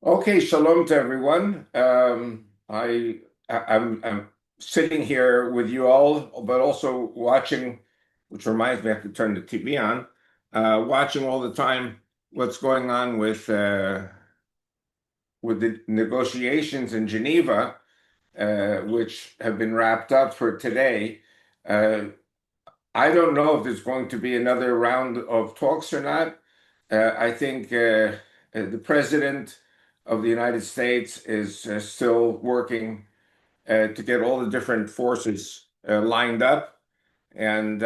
Okay, shalom to everyone. I'm sitting here with you all, but also watching, which reminds me I have to turn the TV on, watching all the time what's going on with the negotiations in Geneva, which have been wrapped up for today. Uh, I don't know if there's going to be another round of talks or not. I think the president of the United States is still working to get all the different forces lined up. And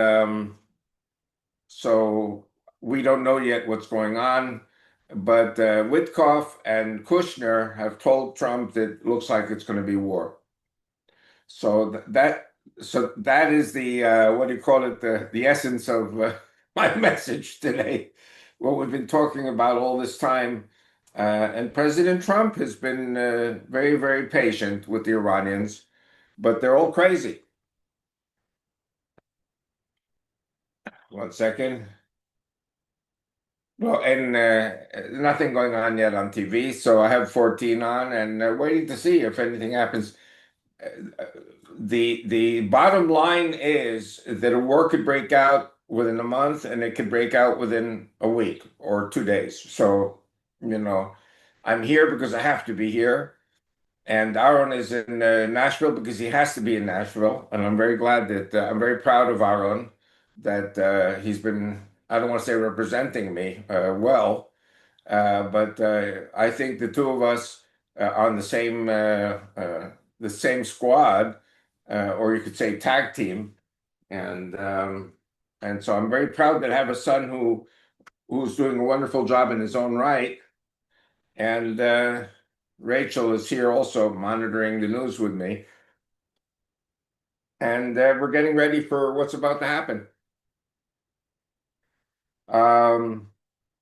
so we don't know yet what's going on. But Witkoff and Kushner have told Trump that it looks like it's going to be war. So that is the what do you call it, the essence of my message today. What we've been talking about all this time, and President Trump has been very, very patient with the Iranians, but they're all crazy. One second. Well, and nothing going on yet on TV, so I have 14 on and waiting to see if anything happens. The bottom line is that a war could break out within a month and it could break out within a week or 2 days. So, you know, I'm here because I have to be here. And Aaron is in Nashville because he has to be in Nashville. And I'm very glad that I'm very proud of Aaron that he's been, I don't want to say representing me well, but I think the two of us on the same squad, or you could say tag team, and so I'm very proud to have a son who's doing a wonderful job in his own right, and Rachel is here also monitoring the news with me, and we're getting ready for what's about to happen. Um,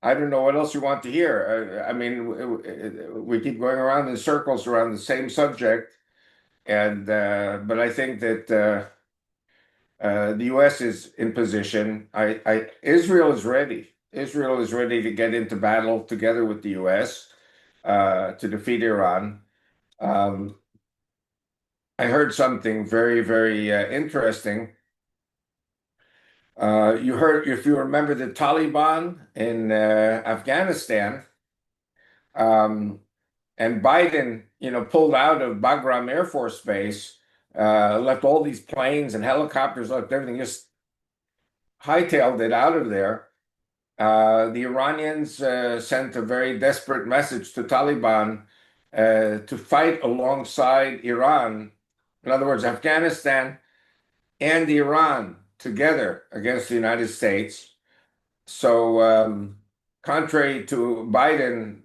I don't know what else you want to hear. I mean, we keep going around in circles around the same subject, and but I think that the U.S. is in position. Israel is ready. Israel is ready to get into battle together with the U.S. To defeat Iran. Um, I heard something very, very interesting. You heard, if you remember, the Taliban in Afghanistan. Um, And Biden, pulled out of Bagram Air Force Base, left all these planes and helicopters, left everything, just hightailed it out of there. The Iranians sent a very desperate message to Taliban to fight alongside Iran. In other words, Afghanistan and Iran together against the United States. So, contrary to Biden,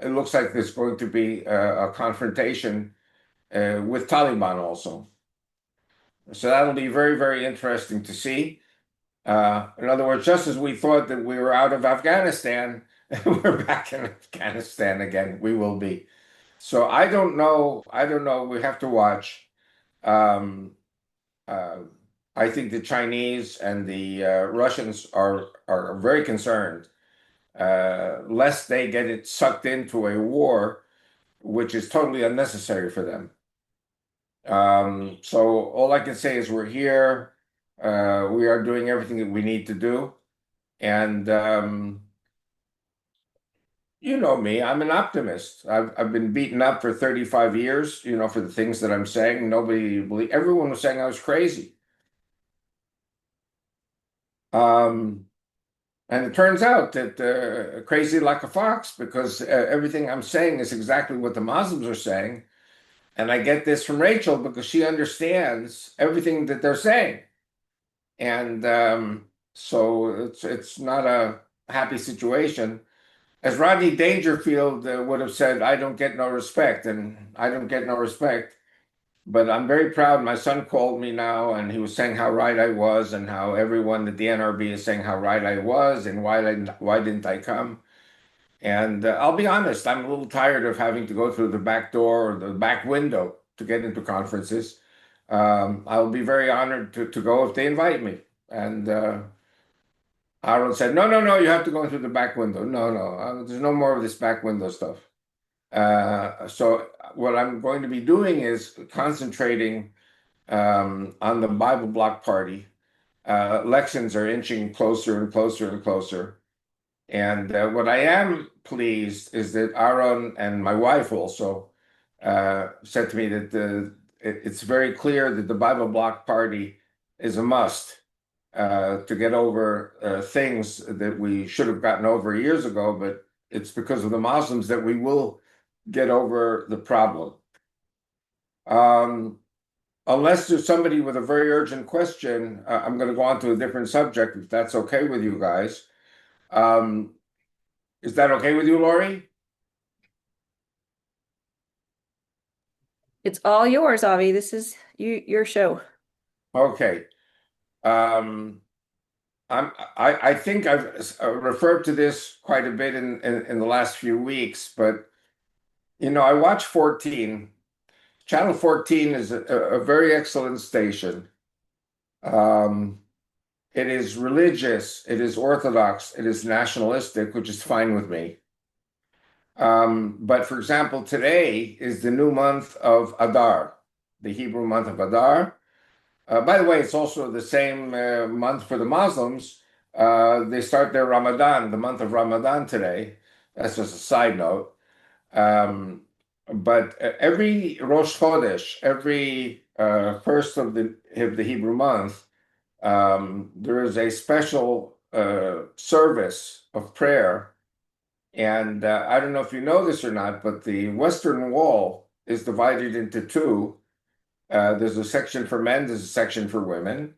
it looks like there's going to be a confrontation with Taliban also. So that'll be very, very interesting to see. In other words, just as we thought that we were out of Afghanistan, we're back in Afghanistan again. We will be. So I don't know. I don't know. We have to watch. Um, uh, I think the Chinese and the Russians are very concerned, lest they get it sucked into a war, which is totally unnecessary for them. So all I can say is we're here. We are doing everything that we need to do, and you know me, I'm an optimist. I've been beaten up for 35 years, for the things that I'm saying. Nobody believe. Everyone was saying I was crazy. Um, And it turns out that crazy like a fox, because everything I'm saying is exactly what the Muslims are saying. And I get this from Rachel because she understands everything that they're saying. And so it's not a happy situation. As Rodney Dangerfield would have said, I don't get no respect, and I don't get no respect. But I'm very proud. My son called me now and he was saying how right I was and how everyone at the NRB is saying how right I was and why didn't I come? And I'll be honest, I'm a little tired of having to go through the back door or the back window to get into conferences. I'll be very honored to go if they invite me. And Aaron said, no, no, no, you have to go through the back window. No, no, there's no more of this back window stuff. So what I'm going to be doing is concentrating on the Bible Block Party. Elections are inching closer and closer and closer. And what I am pleased is that Aaron and my wife also said to me that it's very clear that the Bible Block Party is a must to get over things that we should have gotten over years ago, but it's because of the Muslims that we will get over the problem. Um, Unless there's somebody with a very urgent question, I'm going to go on to a different subject, if that's okay with you guys. Um, is that okay with you, Lori? It's all yours, Avi. This is your show. Okay. Um, I think I've referred to this quite a bit in the last few weeks, but I watch 14. Channel 14 is a very excellent station. Um, it is religious, it is orthodox, it is nationalistic, which is fine with me. But for example, today is the new month of Adar, the Hebrew month of Adar. By the way, it's also the same month for the Muslims. They start their Ramadan, the month of Ramadan today. That's just a side note. But every Rosh Chodesh, every first of the Hebrew month, there is a special service of prayer. And I don't know if you know this or not, but the Western Wall is divided into two. There's a section for men, there's a section for women.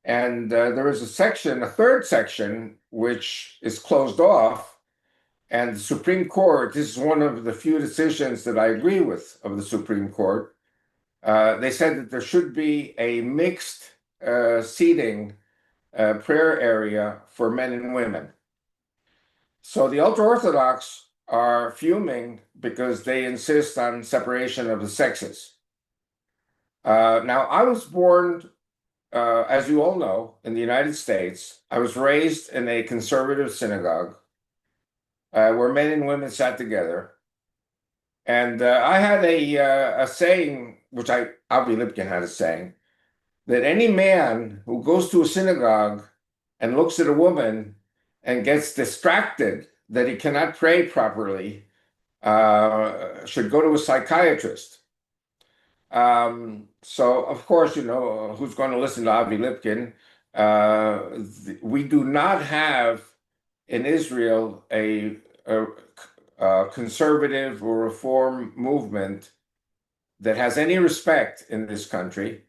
And there is a third section, which is closed off. And the Supreme Court, this is one of the few decisions that I agree with of the Supreme Court. They said that there should be a mixed seating prayer area for men and women. So the ultra-Orthodox are fuming because they insist on separation of the sexes. Now, I was born, as you all know, in the United States. I was raised in a conservative synagogue where men and women sat together. And I had a saying, which Avi Lipkin had a saying, that any man who goes to a synagogue and looks at a woman and gets distracted that he cannot pray properly should go to a psychiatrist. So, of course, who's going to listen to Avi Lipkin? We do not have in Israel a conservative or reform movement that has any respect in this country.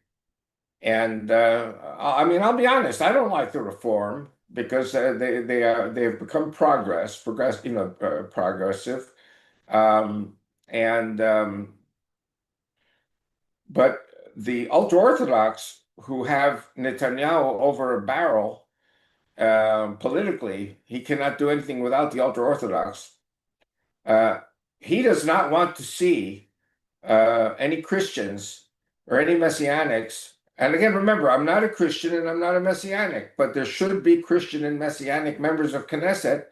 And I mean, I'll be honest, I don't like the reform because they have become progressive. And But the ultra-Orthodox who have Netanyahu over a barrel politically, he cannot do anything without the ultra-Orthodox. Uh, he does not want to see any Christians or any Messianics. And again, remember, I'm not a Christian and I'm not a Messianic, but there should be Christian and Messianic members of Knesset.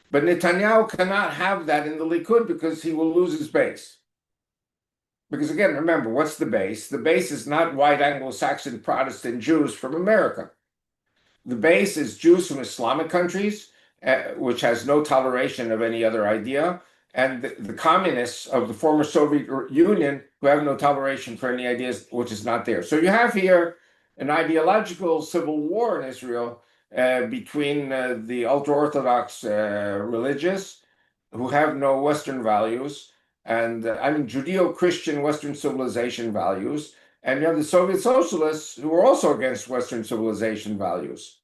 But Netanyahu cannot have that in the Likud because he will lose his base. Because again, remember, what's the base? The base is not white Anglo-Saxon Protestant Jews from America. The base is Jews from Islamic countries, which has no toleration of any other idea, and the communists of the former Soviet Union who have no toleration for any ideas which is not there. So you have here an ideological civil war in Israel between the ultra-Orthodox religious who have no Western values, and I mean Judeo-Christian Western civilization values, and you have the Soviet socialists who are also against Western civilization values.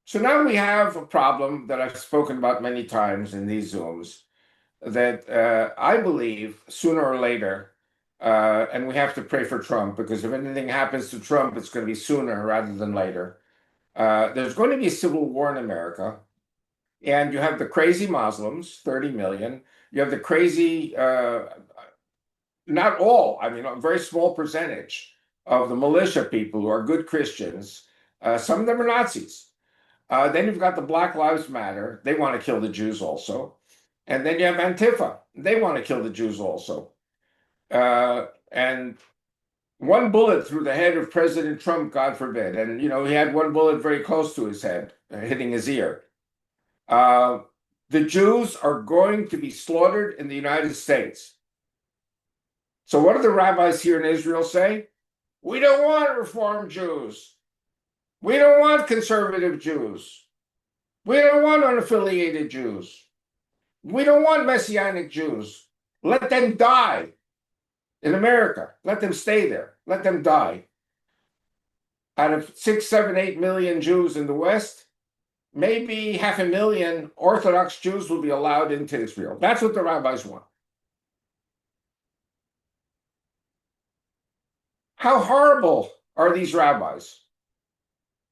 So now we have a problem that I've spoken about many times in these Zooms that I believe sooner or later, and we have to pray for Trump because if anything happens to Trump, it's going to be sooner rather than later. There's going to be a civil war in America, and you have the crazy Muslims, 30 million. You have the crazy, not all, I mean, a very small percentage of the militia people who are good Christians Some of them are Nazis. Then you've got the Black Lives Matter. They want to kill the Jews also. And then you have Antifa. They want to kill the Jews also. And one bullet through the head of President Trump, God forbid. And, he had one bullet very close to his head, hitting his ear. Uh, the Jews are going to be slaughtered in the United States. So what do the rabbis here in Israel say? We don't want Reform Jews. We don't want conservative Jews. We don't want unaffiliated Jews. We don't want Messianic Jews. Let them die in America. Let them stay there. Let them die. Out of 6, 7, 8 million Jews in the West, maybe 500,000 Orthodox Jews will be allowed into Israel. That's what the rabbis want. How horrible are these rabbis?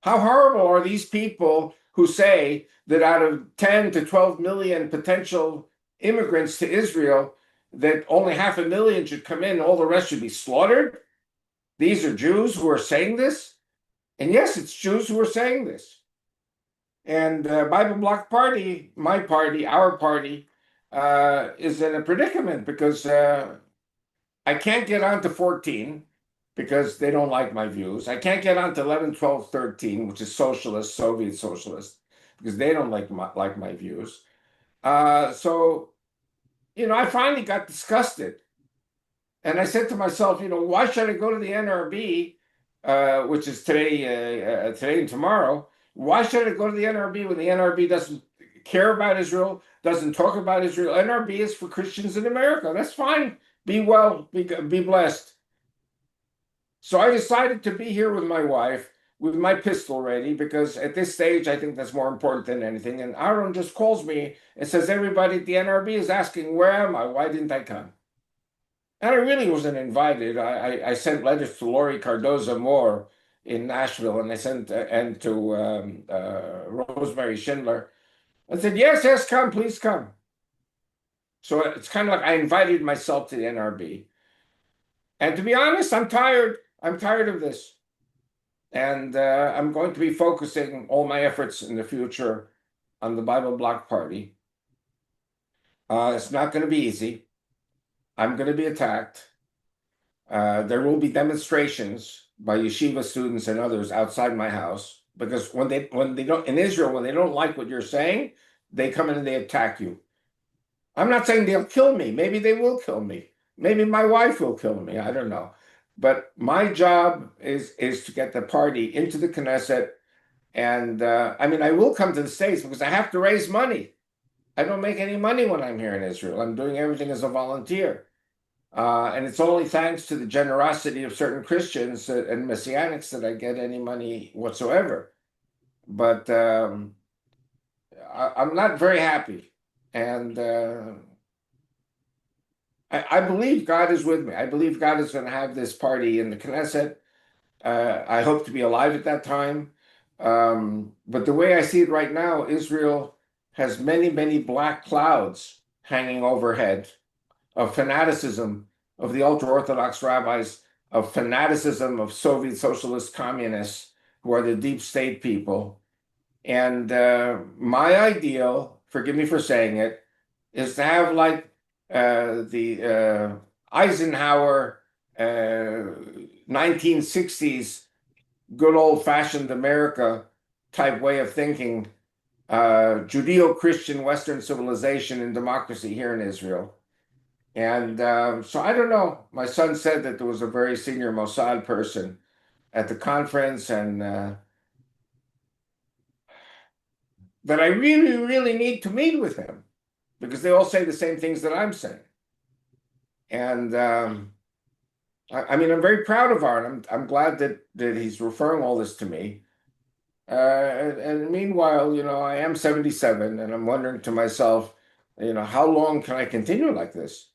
How horrible are these people who say that out of 10 to 12 million potential immigrants to Israel, that only 500,000 should come in, all the rest should be slaughtered? These are Jews who are saying this? And yes, it's Jews who are saying this. And Bible Block Party, my party, our party, is in a predicament because I can't get on to 14 because they don't like my views. I can't get on to 11, 12, 13, which is socialist, Soviet socialist, because they don't like my views. So, I finally got disgusted. And I said to myself, why should I go to the NRB, which is today and tomorrow? Why should I go to the NRB when the NRB doesn't care about Israel, doesn't talk about Israel? NRB is for Christians in America. That's fine. Be well, be blessed. So I decided to be here with my wife, with my pistol ready, because at this stage, I think that's more important than anything. And Aaron just calls me and says, everybody at the NRB is asking, where am I? Why didn't I come? And I really wasn't invited. I sent letters to Lori Cardoza Moore in Nashville, and I sent and to Rosemary Schindler. I said, yes, come, please come. So it's kind of like I invited myself to the NRB. And to be honest, I'm tired. I'm tired of this. And I'm going to be focusing all my efforts in the future on the Bible Block Party. It's not going to be easy. I'm going to be attacked. There will be demonstrations by yeshiva students and others outside my house because when they don't in Israel, when they don't like what you're saying, they come in and they attack you. I'm not saying they'll kill me. Maybe they will kill me. Maybe my wife will kill me. I don't know. But my job is to get the party into the Knesset. And I will come to the States because I have to raise money. I don't make any money when I'm here in Israel. I'm doing everything as a volunteer. And it's only thanks to the generosity of certain Christians and Messianics that I get any money whatsoever. But I'm not very happy. And I believe God is with me. I believe God is going to have this party in the Knesset. I hope to be alive at that time. But the way I see it right now, Israel has many, many black clouds hanging overhead of fanaticism of the ultra-Orthodox rabbis, of fanaticism of Soviet socialist communists who are the deep state people. And my ideal, forgive me for saying it, is to have like the Eisenhower 1960s good old-fashioned America type way of thinking, Judeo-Christian Western civilization and democracy here in Israel. And so I don't know. My son said that there was a very senior Mossad person at the conference and that I really, really need to meet with him because they all say the same things that I'm saying. And I'm very proud of Art. I'm glad that he's referring all this to me. And meanwhile, I am 77 and I'm wondering to myself, how long can I continue like this?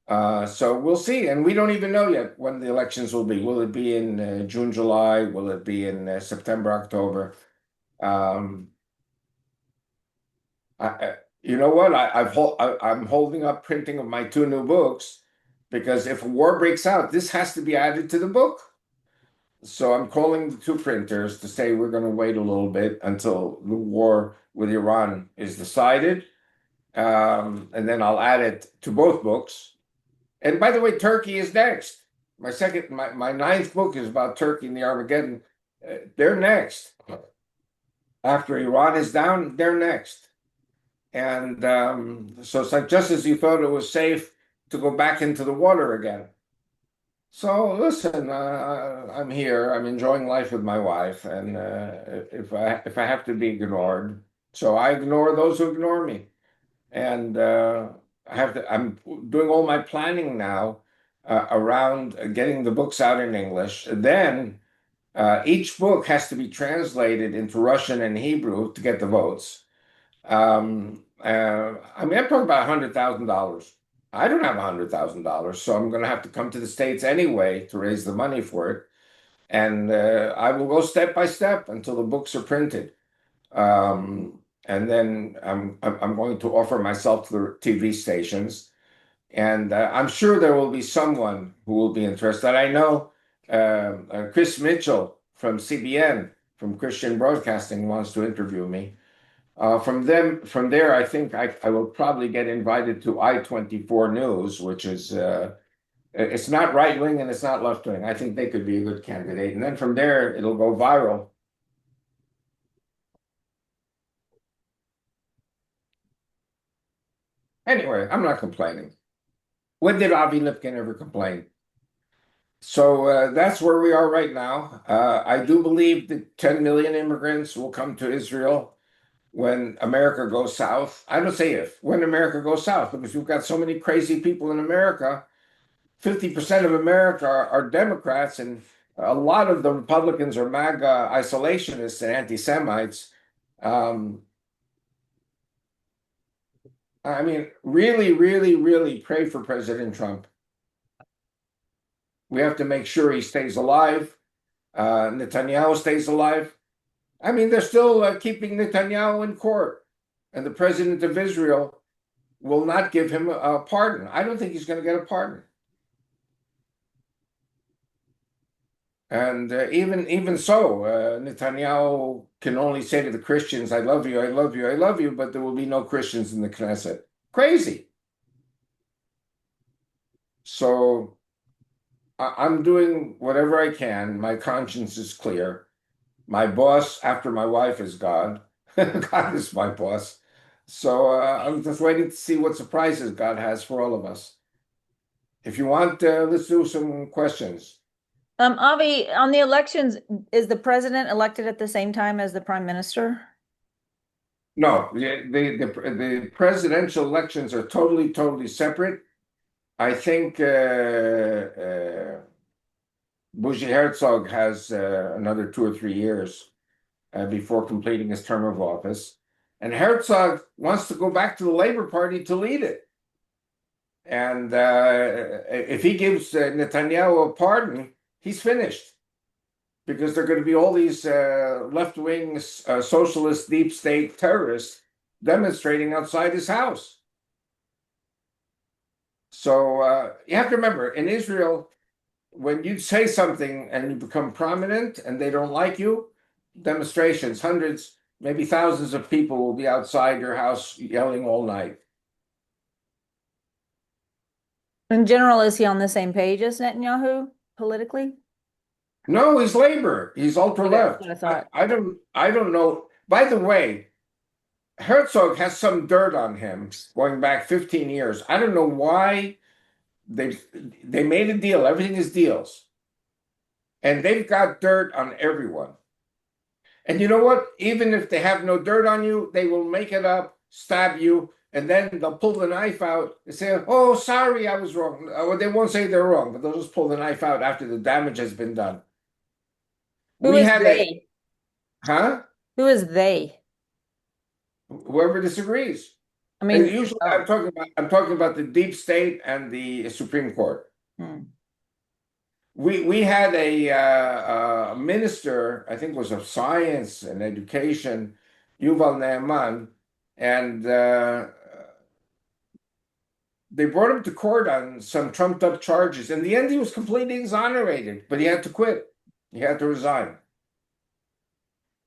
So we'll see. And we don't even know yet when the elections will be. Will it be in June, July? Will it be in September, October? You know what? I'm holding up printing of my 2 new books because if a war breaks out, this has to be added to the book. So I'm calling the two printers to say we're going to wait a little bit until the war with Iran is decided. And then I'll add it to both books. And by the way, Turkey is next. My ninth book is about Turkey and the Armageddon. They're next. After Iran is down, they're next. And so it's like just as you thought it was safe to go back into the water again. So listen, I'm here. I'm enjoying life with my wife, and if I have to be ignored, so I ignore those who ignore me. And I have to. I'm doing all my planning now around getting the books out in English. Then each book has to be translated into Russian and Hebrew to get the votes. I mean, I'm talking about $100,000. I don't have $100,000, so I'm going to have to come to the States anyway to raise the money for it. And I will go step by step until the books are printed. And then I'm going to offer myself to the TV stations. And I'm sure there will be someone who will be interested. I know Chris Mitchell from CBN, from Christian Broadcasting, wants to interview me. From there, I think I will probably get invited to I-24 News, which is it's not right wing and it's not left wing. I think they could be a good candidate. And then from there, it'll go viral. Anyway, I'm not complaining. When did Avi Lipkin ever complain? So that's where we are right now. I do believe that 10 million immigrants will come to Israel when America goes south. I don't say if, when America goes south, because we've got so many crazy people in America. 50% of America are Democrats, and a lot of the Republicans are MAGA isolationists and anti-Semites. Um, I mean, really, really, really pray for President Trump. We have to make sure he stays alive. Netanyahu stays alive. I mean, they're still keeping Netanyahu in court, and the president of Israel will not give him a pardon. I don't think he's going to get a pardon. And even so, Netanyahu can only say to the Christians, "I love you, I love you, I love you," but there will be no Christians in the Knesset. Crazy. So I'm doing whatever I can. My conscience is clear. My boss, after my wife, is God. God is my boss. So I'm just waiting to see what surprises God has for all of us. If you want, let's do some questions. Avi, on the elections, is the president elected at the same time as the prime minister? No, the presidential elections are totally separate. I think Bougie Herzog has another 2 or 3 years before completing his term of office. And Herzog wants to go back to the Labor Party to lead it. And if he gives Netanyahu a pardon, he's finished because there are going to be all these left-wing socialist deep state terrorists demonstrating outside his house. So you have to remember, in Israel, when you say something and you become prominent and they don't like you, demonstrations, hundreds, maybe thousands of people will be outside your house yelling all night. In general, is he on the same page as Netanyahu politically? No, he's labor. He's ultra Okay, that's left. what I thought. I don't know. By the way, Herzog has some dirt on him going back 15 years. I don't know why they they made a deal. Everything is deals. And they've got dirt on everyone. And you know what? Even if they have no dirt on you, they will make it up, stab you, and then they'll pull the knife out and say, "Oh, sorry, I was wrong." Or they won't say they're wrong, but they'll just pull the knife out after the damage has been done. Who We is had a, they? huh? Who is they? Whoever disagrees. I And mean, usually oh. I'm talking about the deep state and the Supreme Court. Hmm. We had a minister, I think it was of science and education, Yuval Ne'eman, and they brought him to court on some trumped up charges. In the end, he was completely exonerated, but he had to quit. He had to resign.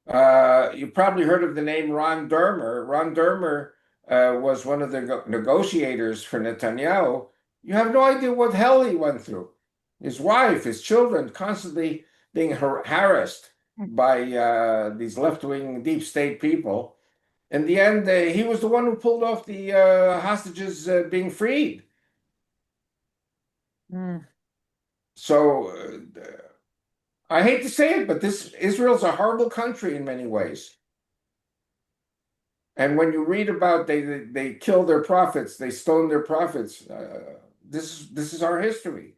You probably heard of the name Ron Dermer. Ron Dermer was one of the negotiators for Netanyahu. You have no idea what hell he went through. His wife, his children, constantly being harassed by these left-wing deep state people. In the end, he was the one who pulled off the hostages being freed. Mm. So I hate to say it, but this Israel's a horrible country in many ways. And when you read about they kill their prophets, they stone their prophets. This is our history.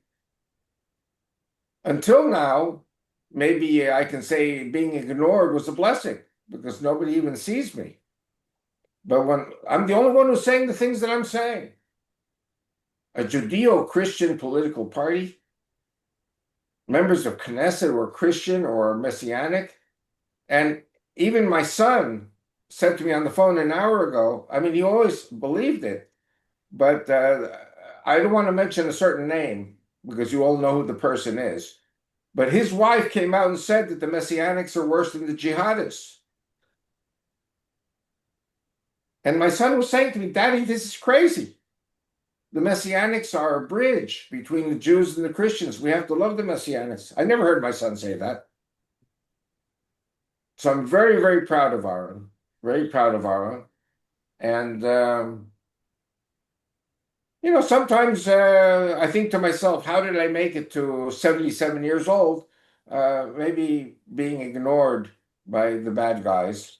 Until now, maybe I can say being ignored was a blessing because nobody even sees me. But when I'm the only one who's saying the things that I'm saying, a Judeo-Christian political party, members of Knesset were Christian or Messianic, and even my son said to me on the phone an hour ago, I mean, he always believed it, but I don't want to mention a certain name because you all know who the person is. But his wife came out and said that the Messianics are worse than the jihadists. And my son was saying to me, Daddy, this is crazy. The Messianics are a bridge between the Jews and the Christians. We have to love the Messianics. I never heard my son say that. So I'm very, very proud of Aaron, very proud of Aaron. And, sometimes I think to myself, how did I make it to 77 years old? Maybe being ignored by the bad guys.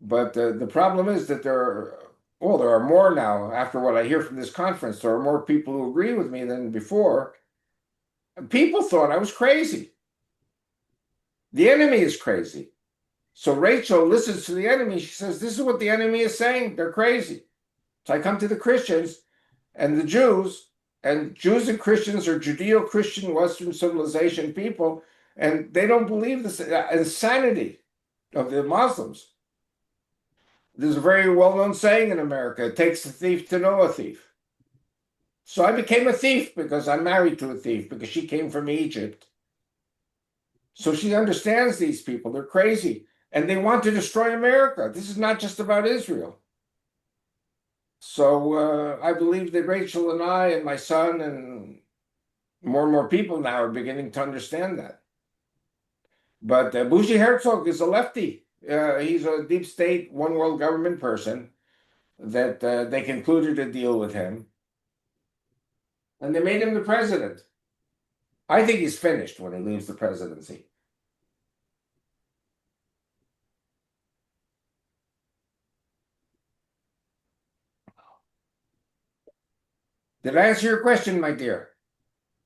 But the problem is that there are more now. After what I hear from this conference, there are more people who agree with me than before. And people thought I was crazy. The enemy is crazy. So Rachel listens to the enemy. She says, this is what the enemy is saying. They're crazy. So I come to the Christians and the Jews, and Jews and Christians are Judeo-Christian Western civilization people, and they don't believe this insanity of the Muslims. There's a very well-known saying in America, it takes a thief to know a thief. So I became a thief because I'm married to a thief, because she came from Egypt. So she understands these people. They're crazy. And they want to destroy America. This is not just about Israel. So I believe that Rachel and I and my son and more people now are beginning to understand that. But Bougie Herzog is a lefty. He's a deep state, one world government person that they concluded a deal with him. And they made him the president. I think he's finished when he leaves the presidency. Did I answer your question, my dear?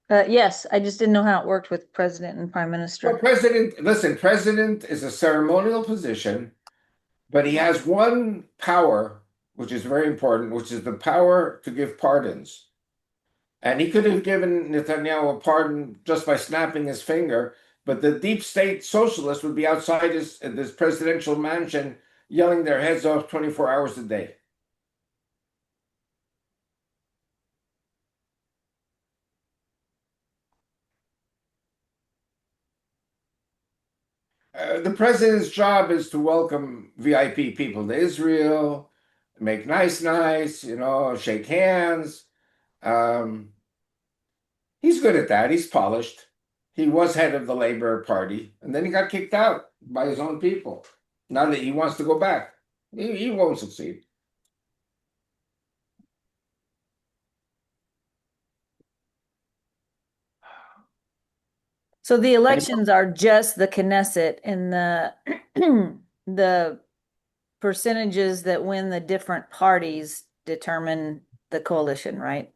Yes, I just didn't know how it worked with president and prime Well, minister. president is a ceremonial position, but he has one power, which is very important, which is the power to give pardons. And he could have given Netanyahu a pardon just by snapping his finger, but the deep state socialists would be outside this presidential mansion yelling their heads off 24 hours a day. The president's job is to welcome VIP people to Israel, make nice, shake hands. Um, he's good at that. He's polished. He was head of the Labor Party, and then he got kicked out by his own people. Now that he wants to go back, he won't succeed. So the And elections are just the Knesset and the the percentages that win the different parties determine the coalition, right?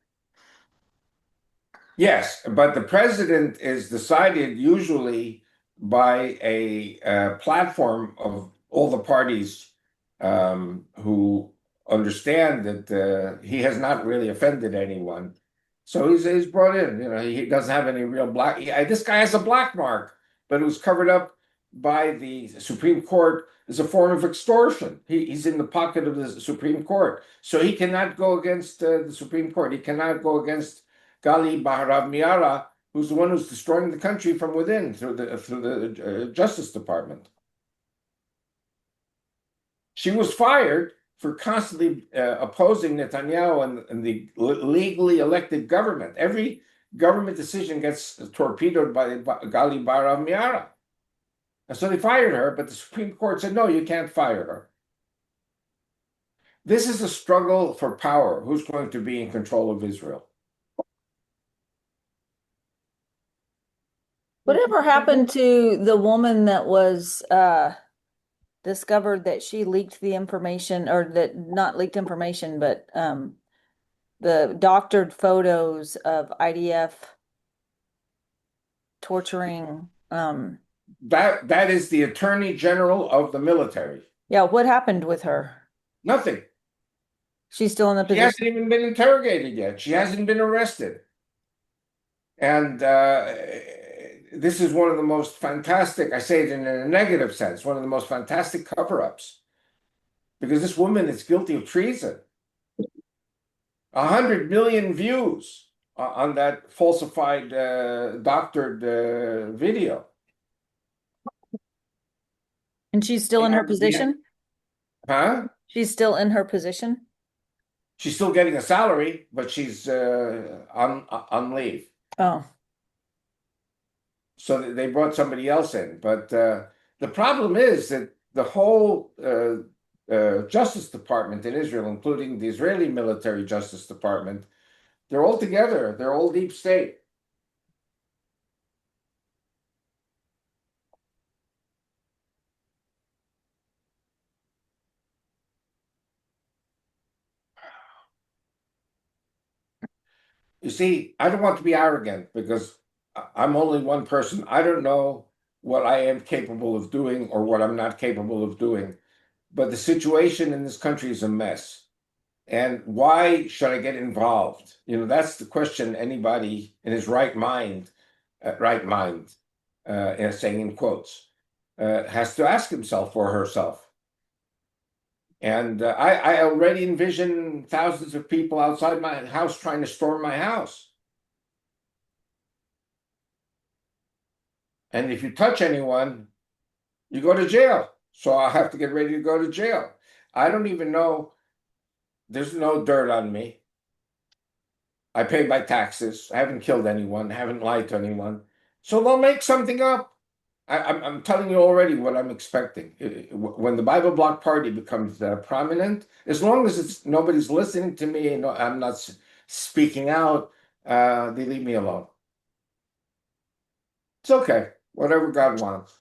yes, but the president is decided usually by a platform of all the parties who understand that he has not really offended anyone. So he's brought in. He doesn't have any real black. This guy has a black mark, but it was covered up by the Supreme Court as a form of extortion. He's in the pocket of the Supreme Court, so he cannot go against the Supreme Court. He cannot go against Gali Baharav Miara, who's the one who's destroying the country from within through the Justice Department. She was fired for constantly opposing Netanyahu and the legally elected government. Every government decision gets torpedoed by Gali Barav Miara. And so they fired her, but the Supreme Court said, no, you can't fire her. This is a struggle for power. Who's going to be in control of Israel? Whatever happened to the woman that was discovered that she leaked the information, or that not leaked information, but the doctored photos of IDF torturing That is the Attorney General of the military. yeah, what happened with her? Nothing. She's still in the She position. hasn't even been interrogated yet. She hasn't been arrested. And this is one of the most fantastic, I say it in a negative sense, one of the most fantastic cover-ups. Because this woman is guilty of treason. 100 million views on that falsified, doctored video. And she's still in her And, yeah. position? Huh? She's still in her position? She's still getting a salary, but she's on leave. Oh, So they brought somebody else in. But the problem is that the whole Justice Department in Israel, including the Israeli military Justice Department, they're all together. They're all deep state. You see, I don't want to be arrogant because I'm only one person. I don't know what I am capable of doing or what I'm not capable of doing. But the situation in this country is a mess. And why should I get involved? That's the question anybody in his right mind, saying in quotes, has to ask himself or herself. And I already envision thousands of people outside my house trying to storm my house. And if you touch anyone, you go to jail. So I'll have to get ready to go to jail. I don't even know. There's no dirt on me. I pay my taxes. I haven't killed anyone. Haven't lied to anyone. So they'll make something up. I'm telling you already what I'm expecting. When the Bible Block Party becomes prominent, as long as nobody's listening to me and I'm not speaking out, they leave me alone. It's okay. Whatever God wants.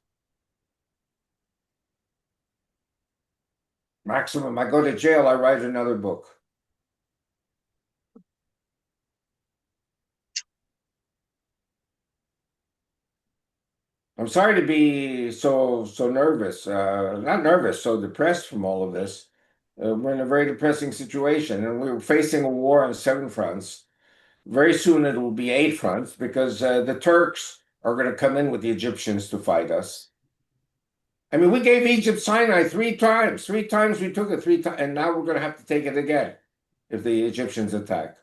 Maximum, I go to jail, I write another book. I'm sorry to be so nervous, not nervous, so depressed from all of this. We're in a very depressing situation, and we're facing a war on 7 fronts. Very soon it will be 8 fronts because the Turks are going to come in with the Egyptians to fight us. I mean, we gave Egypt Sinai 3 times. 3 times we took it, 3 times, and now we're going to have to take it again if the Egyptians attack.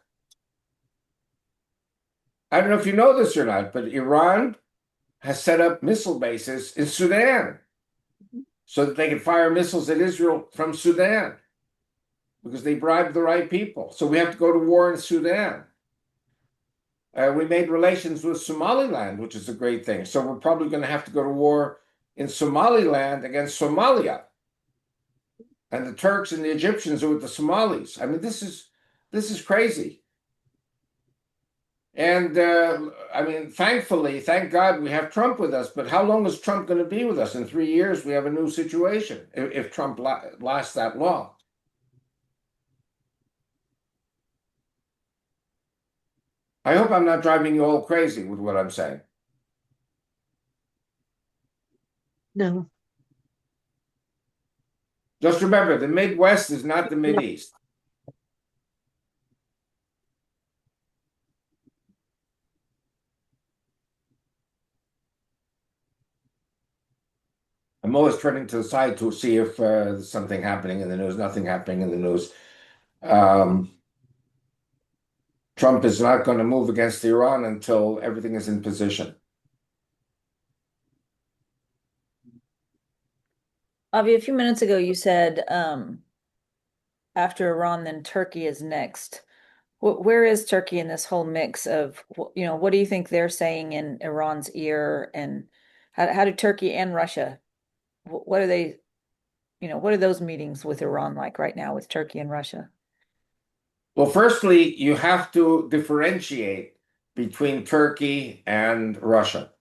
I don't know if you know this or not, but Iran has set up missile bases in Sudan so that they can fire missiles at Israel from Sudan because they bribed the right people. So we have to go to war in Sudan. We made relations with Somaliland, which is a great thing. So we're probably going to have to go to war in Somaliland against Somalia. And the Turks and the Egyptians are with the Somalis. I mean, this is crazy. And I mean, thankfully, thank God we have Trump with us. But how long is Trump going to be with us? In 3 years, we have a new situation if Trump lasts that long. I hope I'm not driving you all crazy with what I'm saying. No. Just remember, the Midwest is not the Mideast. I'm always turning to the side to see if there's something happening in the news. Nothing happening in the news. Trump is not going to move against Iran until everything is in position. Avi, a few minutes ago, you said after Iran, then Turkey is next. Where is Turkey in this whole mix of, what do you think they're saying in Iran's ear? And how do Turkey and Russia, what are they, what are those meetings with Iran like right now with Turkey and Russia? Well, firstly, you have to differentiate between Turkey and Russia.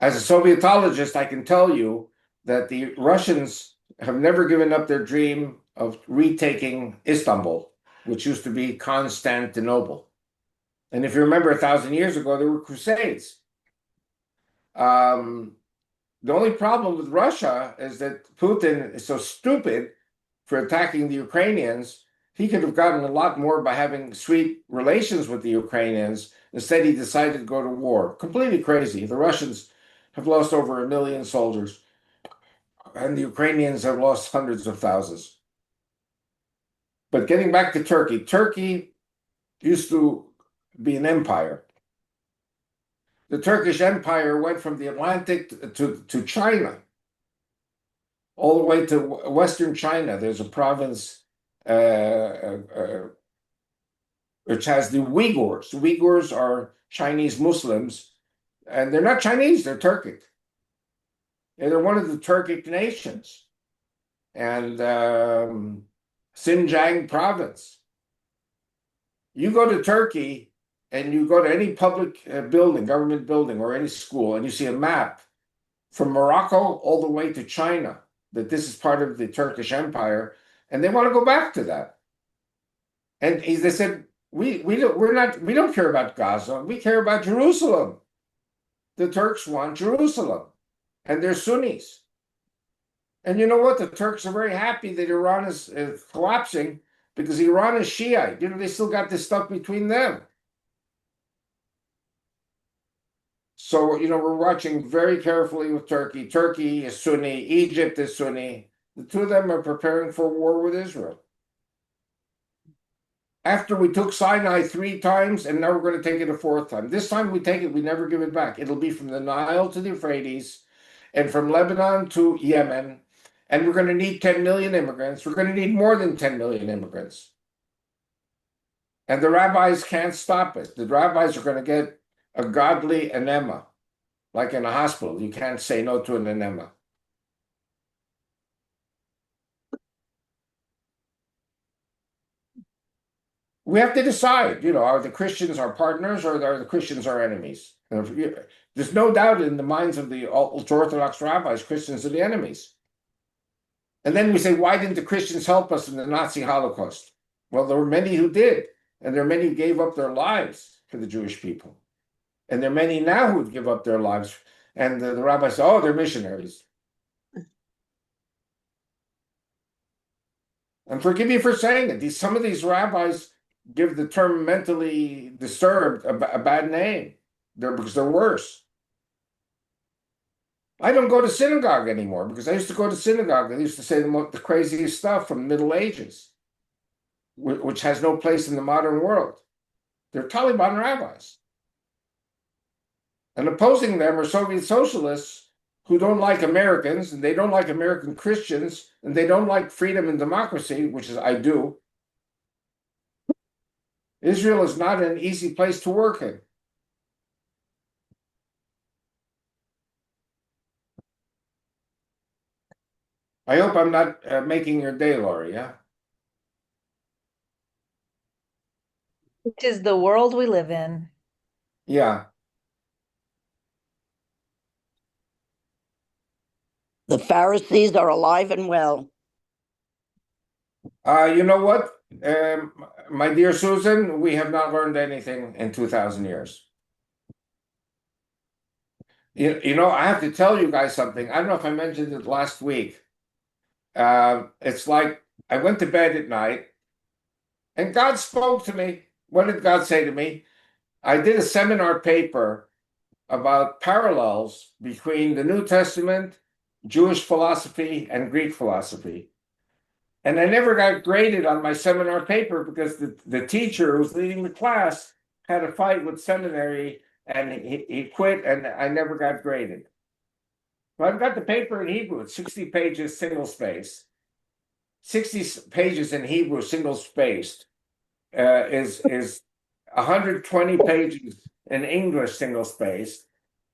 As a Sovietologist, I can tell you that the Russians have never given up their dream of retaking Istanbul, which used to be Constantinople. And if you remember, 1,000 years ago, there were crusades. The only problem with Russia is that Putin is so stupid for attacking the Ukrainians. He could have gotten a lot more by having sweet relations with the Ukrainians. Instead, he decided to go to war. Completely crazy. The Russians have lost over 1 million soldiers, and the Ukrainians have lost hundreds of thousands. But getting back to Turkey, Turkey used to be an empire. The Turkish Empire went from the Atlantic to China, all the way to Western China. There's a province which has the Uyghurs. The Uyghurs are Chinese Muslims, and they're not Chinese, they're Turkic. And they're one of the Turkic nations. And Xinjiang province. You go to Turkey and you go to any public building, government building, or any school, and you see a map from Morocco all the way to China, that this is part of the Turkish Empire, and they want to go back to that. And they said, we don't care about Gaza, we care about Jerusalem. The Turks want Jerusalem, and they're Sunnis. And you know what? The Turks are very happy that Iran is collapsing because Iran is Shiite. They still got this stuff between them. So, we're watching very carefully with Turkey. Turkey is Sunni, Egypt is Sunni. The two of them are preparing for war with Israel. After we took Sinai 3 times, and now we're going to take it a 4th time. This time we take it, we never give it back. It'll be from the Nile to the Euphrates, and from Lebanon to Yemen. And we're going to need 10 million immigrants. We're going to need more than 10 million immigrants. And the rabbis can't stop it. The rabbis are going to get a godly enema, like in a hospital. You can't say no to an enema. We have to decide, are the Christians our partners or are the Christians our enemies? There's no doubt in the minds of the ultra-Orthodox rabbis, Christians are the enemies. And then we say, why didn't the Christians help us in the Nazi Holocaust? Well, there were many who did, and there are many who gave up their lives for the Jewish people. And there are many now who would give up their lives. And the rabbis say, oh, they're missionaries. And forgive me for saying it. Some of these rabbis give the term mentally disturbed a bad name because they're worse. I don't go to synagogue anymore because I used to go to synagogue. They used to say the craziest stuff from the Middle Ages, which has no place in the modern world. They're Taliban rabbis. And opposing them are Soviet socialists who don't like Americans, and they don't like American Christians, and they don't like freedom and democracy, which is I do. Israel is not an easy place to work in. I hope I'm not making your day, Laurie, yeah? Which is the world we live in. Yeah. The Pharisees are alive and well. You know what, my dear Susan, we have not learned anything in 2,000 years. I have to tell you guys something. I don't know if I mentioned it last week. It's like I went to bed at night and God spoke to me. What did God say to me? I did a seminar paper about parallels between the New Testament, Jewish philosophy, and Greek philosophy. And I never got graded on my seminar paper because the teacher who was leading the class had a fight with seminary and he quit and I never got graded. So I've got the paper in Hebrew. It's 60 pages single spaced. 60 pages in Hebrew single spaced is 120 pages in English single spaced.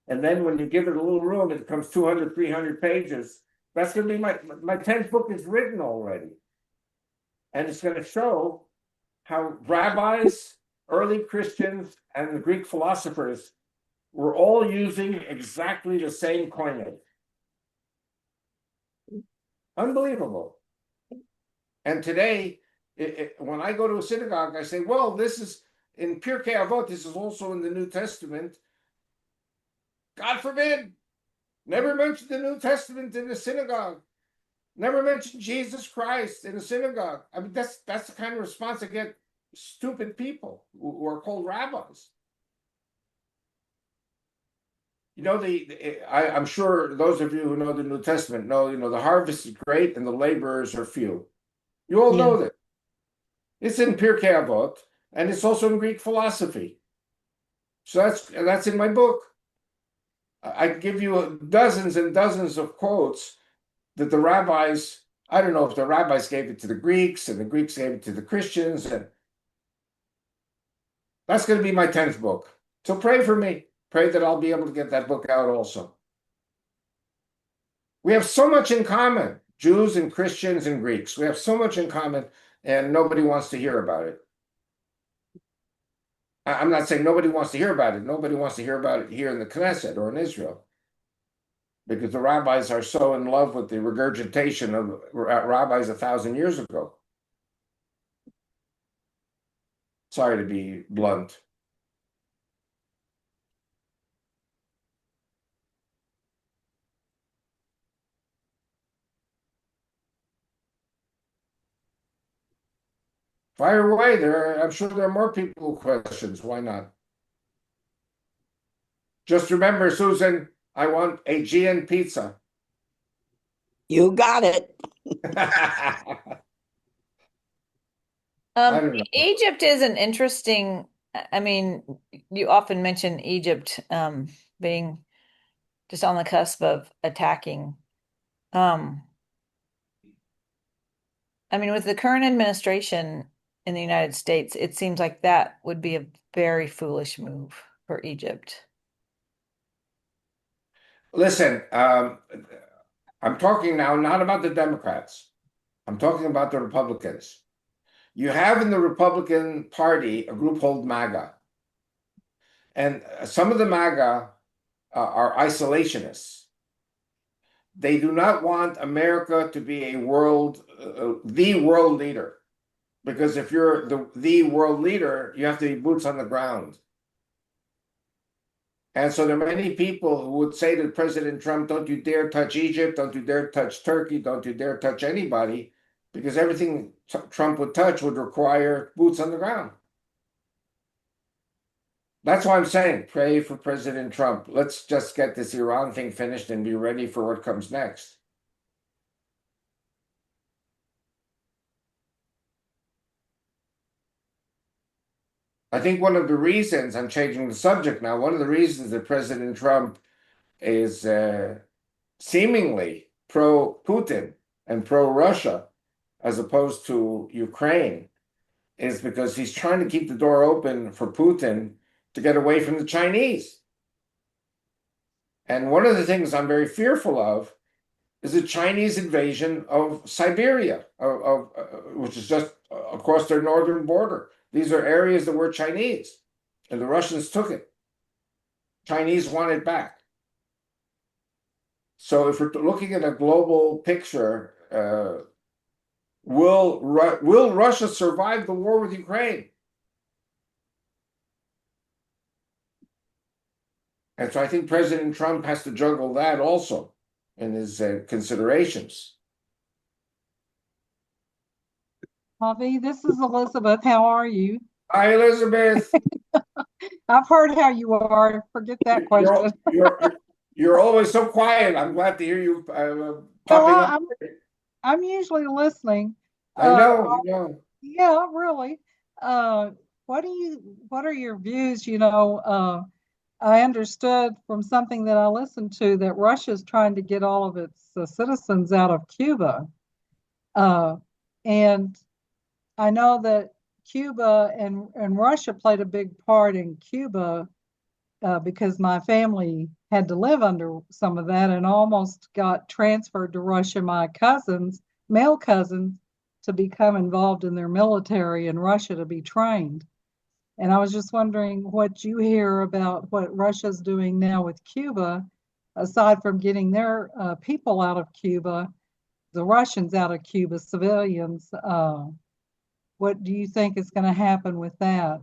And then when you give it a little room, it becomes 200, 300 pages. That's going to be my 10th book is written already. And it's going to show how rabbis, early Christians, and the Greek philosophers were all using exactly the same coinage. Unbelievable. And today, when I go to a synagogue, I say, well, this is in Pirkei Avot, this is also in the New Testament. God forbid, never mention the New Testament in the synagogue. Never mention Jesus Christ in a synagogue. I mean, that's the kind of response I get. Stupid people who are called rabbis. You know, I'm sure those of you who know the New Testament know, the harvest is great and the laborers are few. You all know that. It's in Pirkei Avot, and it's also in Greek philosophy. So that's in my book. I give you dozens and dozens of quotes that the rabbis, I don't know if the rabbis gave it to the Greeks and the Greeks gave it to the Christians. And that's going to be my 10th book. So pray for me. Pray that I'll be able to get that book out also. We have so much in common, Jews and Christians and Greeks. We have so much in common, and nobody wants to hear about it. I'm not saying nobody wants to hear about it. Nobody wants to hear about it here in the Knesset or in Israel, because the rabbis are so in love with the regurgitation of rabbis 1,000 years ago. Sorry to be blunt. Fire away. I'm sure there are more people with questions. Why not? Just remember, Susan, I want a Aegean pizza. You got it. I don't know. Egypt is an interesting, I mean, you often mention Egypt being just on the cusp of attacking. I mean, with the current administration in the United States, it seems like that would be a very foolish move for Egypt. Listen, I'm talking now not about the Democrats. I'm talking about the Republicans. You have in the Republican Party a group called MAGA. And some of the MAGA are isolationists. They do not want America to be the world leader. Because if you're the world leader, you have to be boots on the ground. And so there are many people who would say to President Trump, don't you dare touch Egypt, don't you dare touch Turkey, don't you dare touch anybody, because everything Trump would touch would require boots on the ground. That's why I'm saying pray for President Trump. Let's just get this Iran thing finished and be ready for what comes next. I think one of the reasons, I'm changing the subject now, one of the reasons that President Trump is seemingly pro-Putin and pro-Russia as opposed to Ukraine is because he's trying to keep the door open for Putin to get away from the Chinese. And one of the things I'm very fearful of is the Chinese invasion of Siberia, which is just across their northern border. These are areas that were Chinese, and the Russians took it. Chinese want it back. So if we're looking at a global picture, will Russia survive the war with Ukraine? And so I think President Trump has to juggle that also in his considerations. Avi, this is Elizabeth. How are you? Hi, Elizabeth. I've heard how you are. Forget that question. You're always so quiet. I'm glad to hear you Well, popping up. I'm usually listening. I Uh, know, I know. yeah, really. Uh, what are your views? I understood from something that I listened to that Russia's trying to get all of its citizens out of Cuba. Uh, and I know that Cuba and Russia played a big part in Cuba because my family had to live under some of that and almost got transferred to Russia. My cousins, male cousins, to become involved in their military in Russia to be trained. And I was just wondering what you hear about what Russia's doing now with Cuba, aside from getting their people out of Cuba, the Russians out of Cuba, civilians. What do you think is going to happen with that?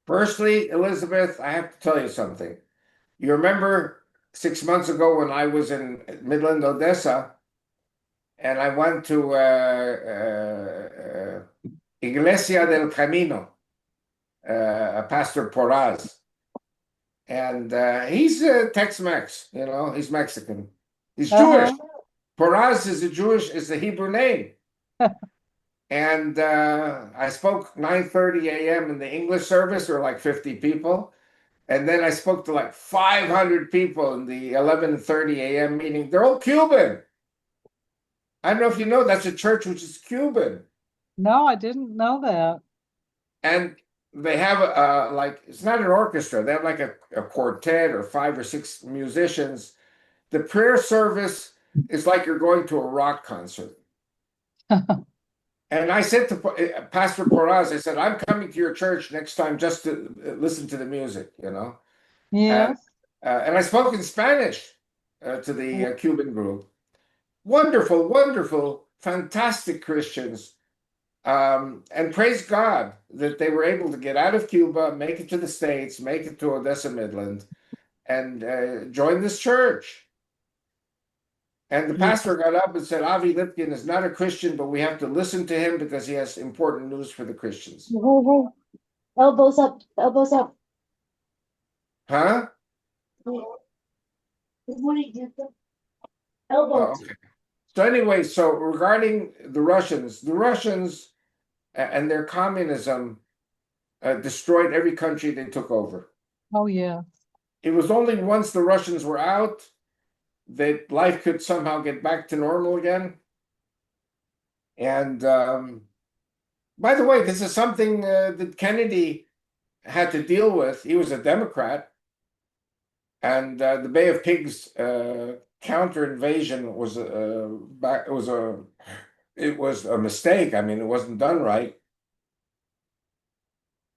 Firstly, Elizabeth, I have to tell you something. You remember 6 months ago when I was in Midland, Odessa, and I went to Iglesia del Camino, Pastor Porras, and he's Tex-Mex, he's Mexican. He's Jewish. Uh-huh. Porras is a Hebrew name. And I spoke 9:30 a.m. in the English service, or like 50 people. And then I spoke to like 500 people in the 11:30 a.m. meeting. They're all Cuban. I don't know if you know, that's a church which is Cuban. No, I didn't know that. And they have like, it's not an orchestra. They have like a quartet or 5 or 6 musicians. The prayer service is like you're going to a rock concert. And I said to Pastor Porras, I said, I'm coming to your church next time just to listen to the music. And Yes. and I spoke in Spanish to the Cuban group. Wonderful, wonderful, fantastic Christians. And praise God that they were able to get out of Cuba, make it to the States, make it to Odessa, Midland, and join this church. And the Yeah. pastor got up and said, Avi Lipkin is not a Christian, but we have to listen to him because he has important news for the Christians. Whoa, whoa. Elbows up, elbows up. Huh? What did you do? Oh, Elbows. okay. So anyway, so regarding the Russians and their communism destroyed every country they took over. Oh, yeah. It was only once the Russians were out that life could somehow get back to normal again. And by the way, this is something that Kennedy had to deal with. He was a Democrat, and the Bay of Pigs counter invasion was it was a mistake. I mean, it wasn't done right.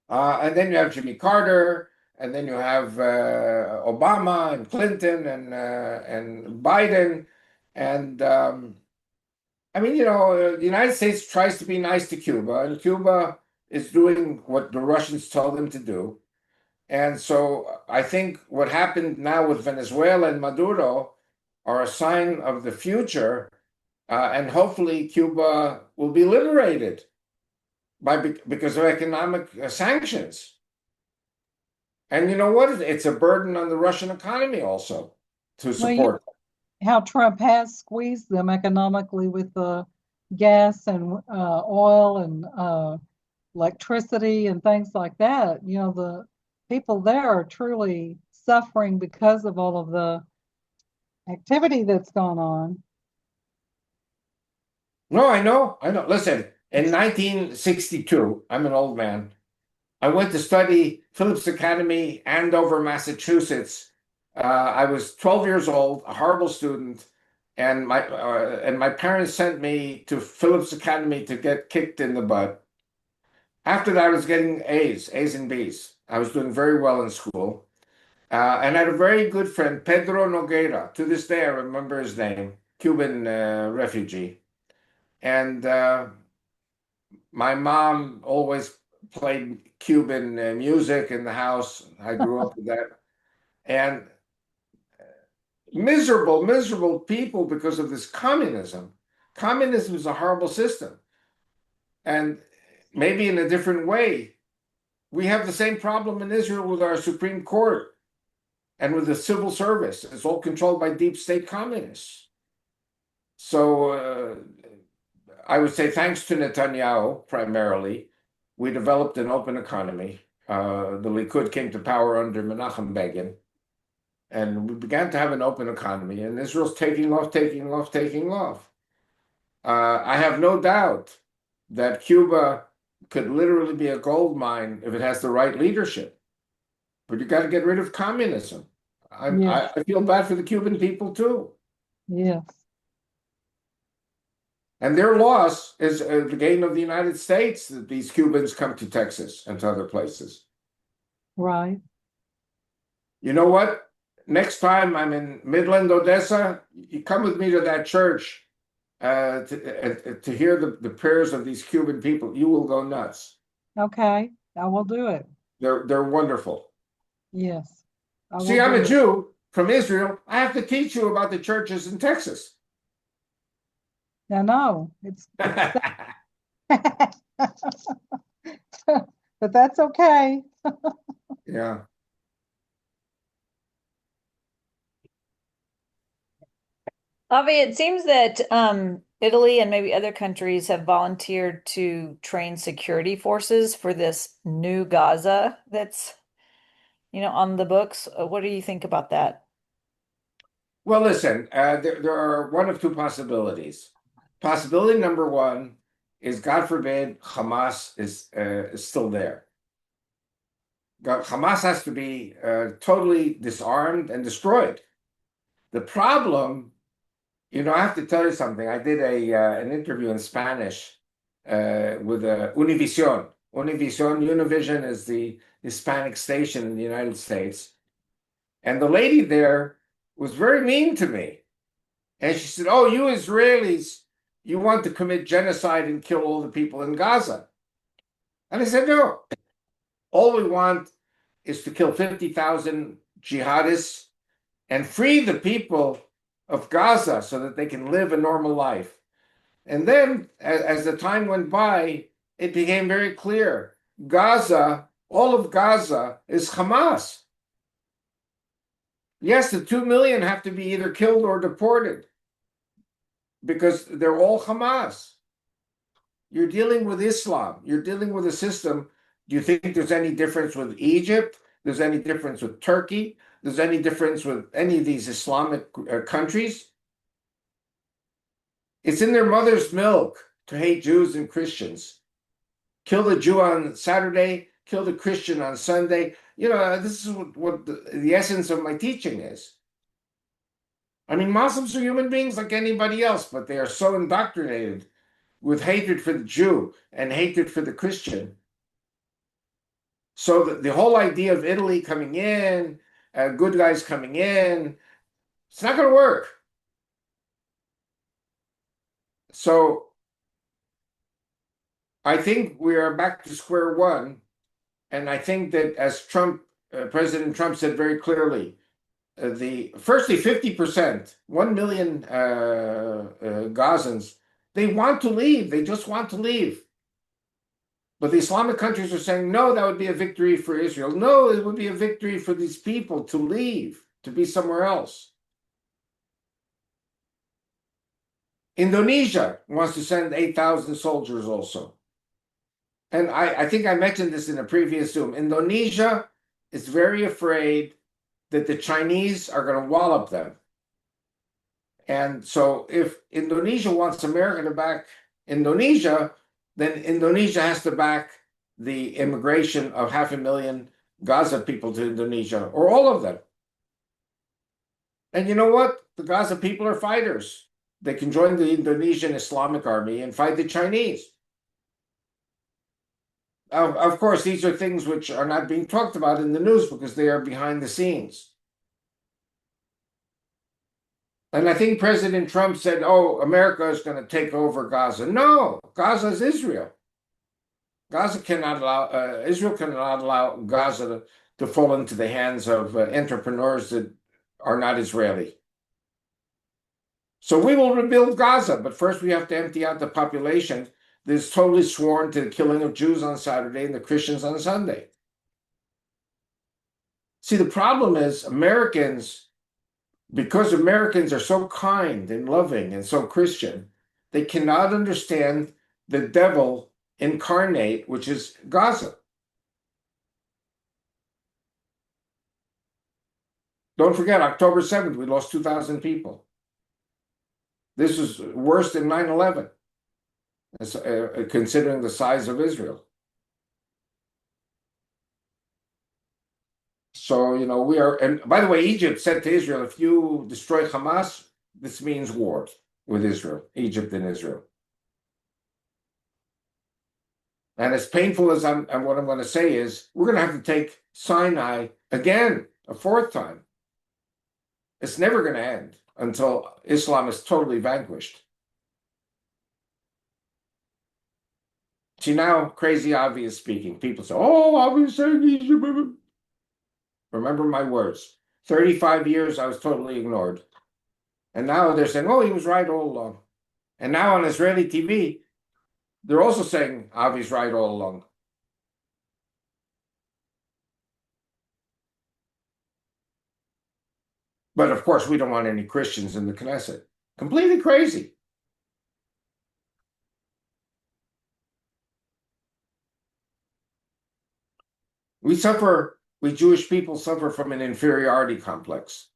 And then you have Jimmy Carter, and then you have Obama and Clinton and Biden, and I mean, the United States tries to be nice to Cuba, and Cuba is doing what the Russians told them to do. And so I think what happened now with Venezuela and Maduro are a sign of the future, and hopefully Cuba will be liberated because of economic sanctions. And you know what? It's a burden on the Russian economy also to Well, you support. how Trump has squeezed them economically with the gas and oil and electricity and things like that. The people there are truly suffering because of all of the activity that's gone on. No, I know, I know. Listen, in 1962, I'm an old man. I went to study Phillips Academy, Andover, Massachusetts. I was 12 years old, a horrible student, and my parents sent me to Phillips Academy to get kicked in the butt. After that, I was getting A's and B's. I was doing very well in school. And I had a very good friend, Pedro Nogueira. To this day, I remember his name, Cuban refugee. And my mom always played Cuban music in the house. I grew up with that. And miserable, miserable people because of this communism. Communism is a horrible system. And maybe in a different way, we have the same problem in Israel with our Supreme Court and with the civil service. It's all controlled by deep state communists. So I would say thanks to Netanyahu primarily, we developed an open economy. The Likud came to power under Menachem Begin, and we began to have an open economy, and Israel's taking off, taking off, taking off. I have no doubt that Cuba could literally be a gold mine if it has the right leadership. But you got to get rid of communism. Yes, I feel bad for the Cuban people too. yes, And their loss is the gain of the United States that these Cubans come to Texas and to other places. right. You know what? Next time I'm in Midland, Odessa, you come with me to that church to hear the prayers of these Cuban people. You will go nuts. Okay, I will do it. They're wonderful. Yes, I See, will I'm do a it. Jew from Israel. I have to teach you about the churches in Texas. I know, it's but that's okay. Yeah. Avi, it seems that Italy and maybe other countries have volunteered to train security forces for this new Gaza that's, on the books. What do you think about that? Well, listen, there are one of two possibilities. Possibility number one is, God forbid, Hamas is still there. Hamas has to be totally disarmed and destroyed. The problem, I have to tell you something. I did an interview in Spanish with Univision. Univision is the Hispanic station in the United States. And the lady there was very mean to me. And she said, "Oh, you Israelis, you want to commit genocide and kill all the people in Gaza." And I said, "No. All we want is to kill 50,000 jihadists and free the people of Gaza so that they can live a normal life." And then, as the time went by, it became very clear. Gaza, all of Gaza is Hamas. Yes, the 2 million have to be either killed or deported because they're all Hamas. You're dealing with Islam. You're dealing with a system. Do you think there's any difference with Egypt? There's any difference with Turkey? There's any difference with any of these Islamic countries? It's in their mother's milk to hate Jews and Christians. Kill the Jew on Saturday, kill the Christian on Sunday. This is what the essence of my teaching is. I mean, Muslims are human beings like anybody else, but they are so indoctrinated with hatred for the Jew and hatred for the Christian. So the whole idea of Italy coming in, good guys coming in, it's not going to work. So I think we are back to square one. And I think that, as President Trump said very clearly, firstly, 50%, 1 million Gazans, they want to leave. They just want to leave. But the Islamic countries are saying, no, that would be a victory for Israel. No, it would be a victory for these people to leave, to be somewhere else. Indonesia wants to send 8,000 soldiers also. And I think I mentioned this in a previous Zoom. Indonesia is very afraid that the Chinese are going to wallop them. And so if Indonesia wants America to back Indonesia, then Indonesia has to back the immigration of 500,000 Gaza people to Indonesia, or all of them. And you know what? The Gaza people are fighters. They can join the Indonesian Islamic Army and fight the Chinese. Of course, these are things which are not being talked about in the news because they are behind the scenes. And I think President Trump said, "Oh, America is going to take over Gaza." No, Gaza is Israel. Israel cannot allow Gaza to fall into the hands of entrepreneurs that are not Israeli. So we will rebuild Gaza, but first we have to empty out the population that is totally sworn to the killing of Jews on Saturday and the Christians on Sunday. See, the problem is because Americans are so kind and loving and so Christian, They cannot understand the devil incarnate, which is Gaza. Don't forget, October 7th, we lost 2,000 people. This is worse than 9/11, considering the size of Israel. So, we are, and by the way, Egypt said to Israel, if you destroy Hamas, this means war with Israel, Egypt and Israel. And as painful as what I'm going to say is, we're going to have to take Sinai again, a fourth time. It's never going to end until Islam is totally vanquished. See, now crazy Avi is speaking. People say, oh, Avi is saying Egypt. Remember my words. 35 years I was totally ignored. And now they're saying, oh, he was right all along. And now on Israeli TV, they're also saying Avi's right all along. But of course, we don't want any Christians in the Knesset. Completely crazy. We Jewish people suffer from an inferiority complex.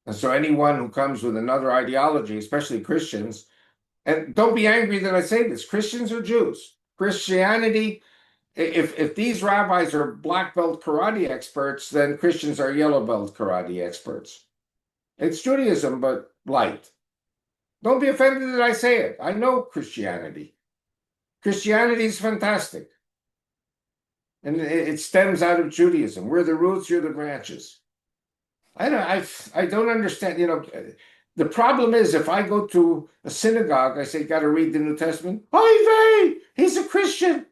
And so anyone who comes with another ideology, especially Christians, and don't be angry that I say this, Christians or Jews, Christianity, if these rabbis are black belt karate experts, then Christians are yellow belt karate experts. It's Judaism, but light. Don't be offended that I say it. I know Christianity. Christianity is fantastic. And it stems out of Judaism. We're the roots, you're the branches. I don't understand. The problem is if I go to a synagogue, I say, got to read the New Testament. Oy vey, he's a Christian.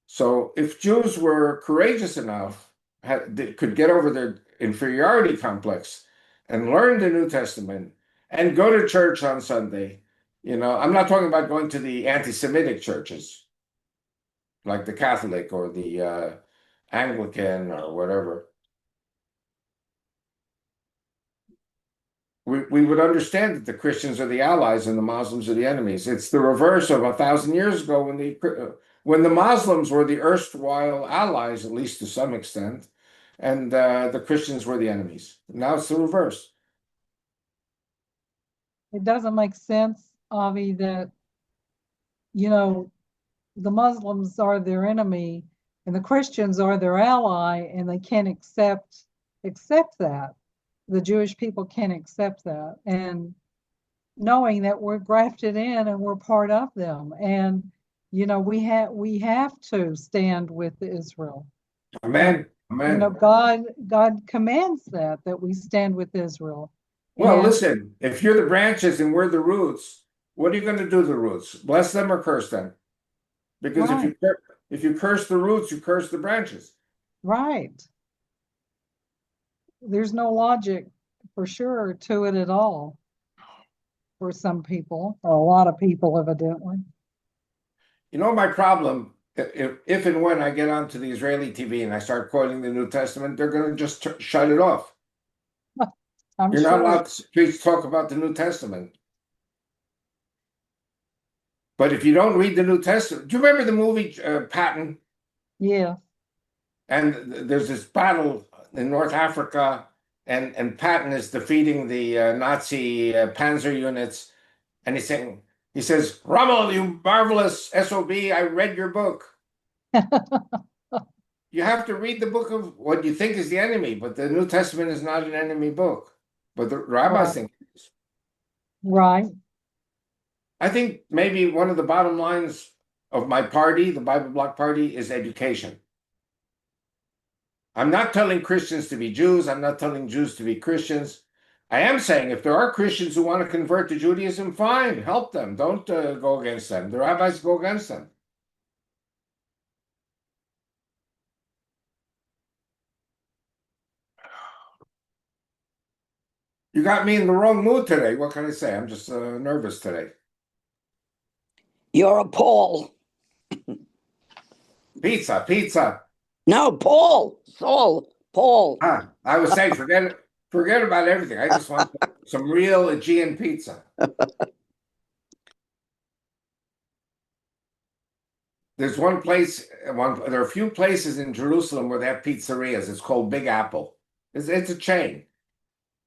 So if Jews were courageous enough, could get over their inferiority complex and learn the New Testament and go to church on Sunday, I'm not talking about going to the anti-Semitic churches like the Catholic or the Anglican or whatever. We would understand that the Christians are the allies and the Muslims are the enemies. It's the reverse of 1,000 years ago when the Muslims were the erstwhile allies, at least to some extent, and the Christians were the enemies. Now it's the reverse. It doesn't make sense, Avi, that, the Muslims are their enemy and the Christians are their ally, and they can't accept that. The Jewish people can't accept that. And knowing that we're grafted in and we're part of them. And, we have to stand with Israel. Amen. Amen. God commands that we stand with Israel. Well, And listen, if you're the branches and we're the roots, what are you going to do to the roots? Bless them or curse them? Because Right. if you curse the roots, you curse the branches. Right. There's no logic for sure to it at all for some people, or a lot of people, evidently. My problem, if and when I get onto the Israeli TV and I start quoting the New Testament, they're going to just shut it off. I'm You're not sure. allowed to talk about the New Testament. But if you don't read the New Testament, do you remember the movie Patton? Yeah. And there's this battle in North Africa, and Patton is defeating the Nazi panzer units, and he says, Rommel, you marvelous SOB, I read your book. You have to read the book of what you think is the enemy, but the New Testament is not an enemy book. But the rabbis Right. think it is. Right. I think maybe one of the bottom lines of my party, the Bible Block Party, is education. I'm not telling Christians to be Jews. I'm not telling Jews to be Christians. I am saying if there are Christians who want to convert to Judaism, fine, help them. Don't go against them. The rabbis go against them. You got me in the wrong mood today. What can I say? I'm just nervous today. You're a Paul. Pizza, pizza. No, Paul. Saul. Paul. I was saying, forget about everything. I just want some real Aegean pizza. There's one place, there are a few places in Jerusalem where they have pizzerias. It's called Big Apple. It's a chain.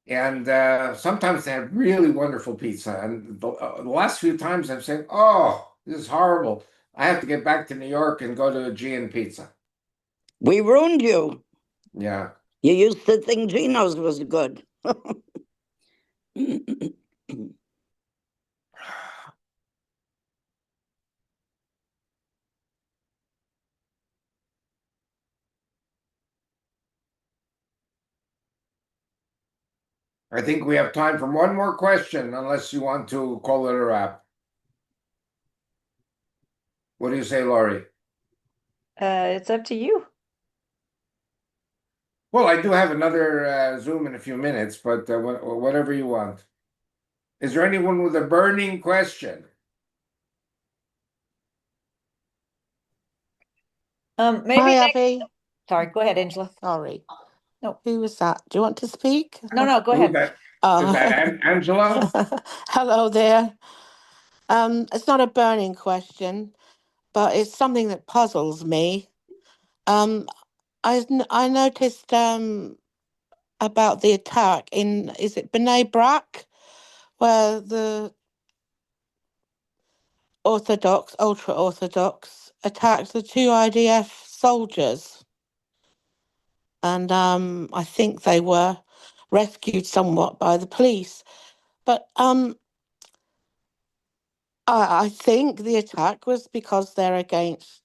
And sometimes they have really wonderful pizza. And the last few times I'm saying, oh, this is horrible. I have to get back to New York and go to Aegean pizza. We ruined you. Yeah. You used to think Gino's was good. I think we have time for one more question, unless you want to call it a wrap. What do you say, Laurie? It's up to you. Well, I do have another Zoom in a few minutes, but whatever you want. Is there anyone with a burning question? Maybe Hi, next. Avi. Sorry, go ahead, Angela. Sorry. No. Who was that? Do you want to speak? No, go Who's ahead. that? Is Oh. that Angela? Hello there. It's not a burning question, but it's something that puzzles me. I noticed about the attack in, is it B'nai Brak, where the Orthodox, ultra-Orthodox, attacked the two IDF soldiers. And I think they were rescued somewhat by the police. But I think the attack was because they're against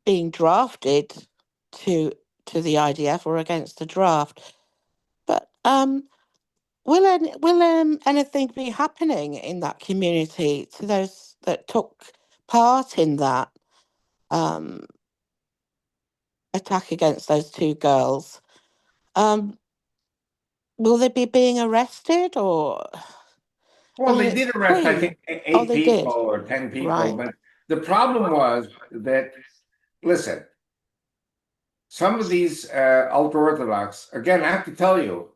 being drafted to the IDF or against the draft. But will anything be happening in that community to those that took part in that attack against those two girls? Will they be being arrested or Well, they it's did arrest, I clean? think, Oh, eight they people did. or 10 people, Right. but the problem was that, listen, some of these ultra-Orthodox, again, I have to tell you,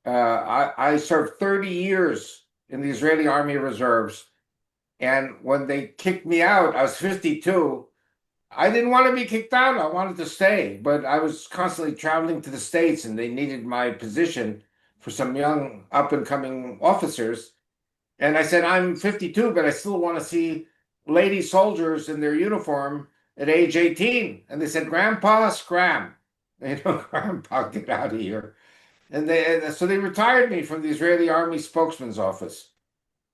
I served 30 years in the Israeli Army Reserves, and when they kicked me out, I was 52. I didn't want to be kicked out. I wanted to stay, but I was constantly traveling to the States, and they needed my position for some young up-and-coming officers. And I said, I'm 52, but I still want to see lady soldiers in their uniform at age 18. And they said, Grandpa, scram. Grandpa, get out of here. So they retired me from the Israeli Army spokesman's office.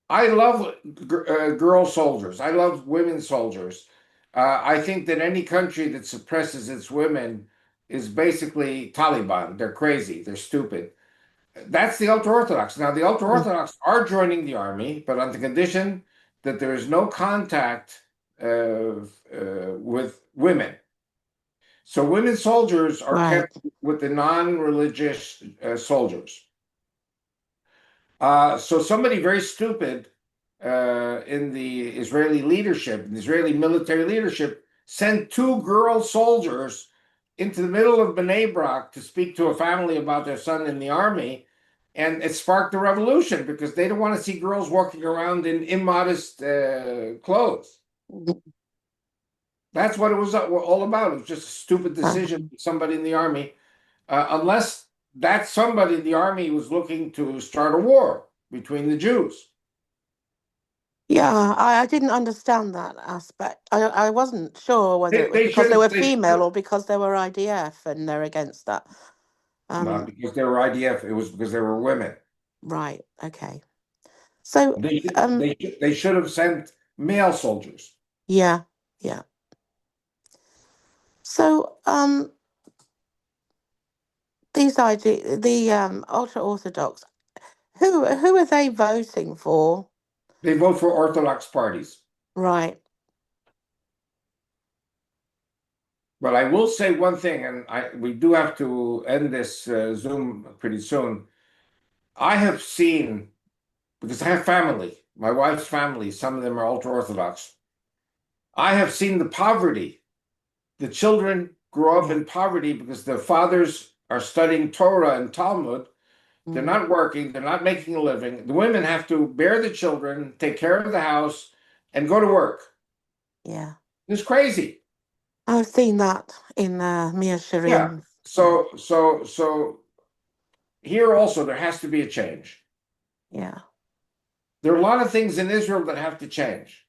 I love girl soldiers. I love women soldiers. I think that any country that suppresses its women is basically Taliban. They're crazy. They're stupid. That's the ultra-Orthodox. Now, the ultra-Orthodox are joining the army, but on the condition that there is no contact with women. So women soldiers are Right. kept with the non-religious soldiers. So somebody very stupid in the Israeli leadership, in the Israeli military leadership, sent two girl soldiers into the middle of Bnei Brak to speak to a family about their son in the army. And it sparked a revolution because they don't want to see girls walking around in immodest clothes. That's what it was all about. It was just a stupid decision by somebody in the army, unless that somebody in the army was looking to start a war between the Jews. Yeah, I didn't understand that aspect. I wasn't sure whether it was They because should they have, were female or because they were IDF and they're against that. not because they were IDF, it was because they were women. Right. Okay. So, They should have sent male soldiers. yeah, yeah. So, the ultra orthodox, who are they voting for? They vote for Orthodox parties. Right. But I will say one thing, and we do have to end this Zoom pretty soon. I have seen, because I have family, my wife's family, some of them are ultra Orthodox. I have seen the poverty. The children grow up in poverty because their fathers are studying Torah and Talmud. They're Mm. not working. They're not making a living. The women have to bear the children, take care of the house, and go to work. Yeah. It's crazy. I've seen that in Mia Yeah. Shireen. So here also there has to be a change. Yeah. There are a lot of things in Israel that have to change.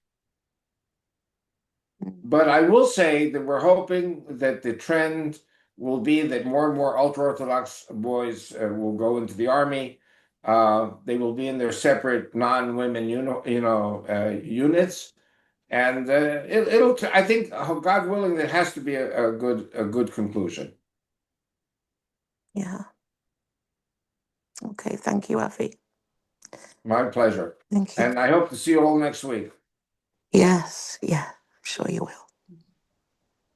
Mm. But I will say that we're hoping that the trend will be that more and more ultra-Orthodox boys will go into the army. They will be in their separate non-women, units, and it'll. I think, God willing, there has to be a good conclusion. Yeah. Okay. Thank you, Avi. My pleasure, Thank you. and I hope to see you all next week. Yes. Yeah. I'm sure you will.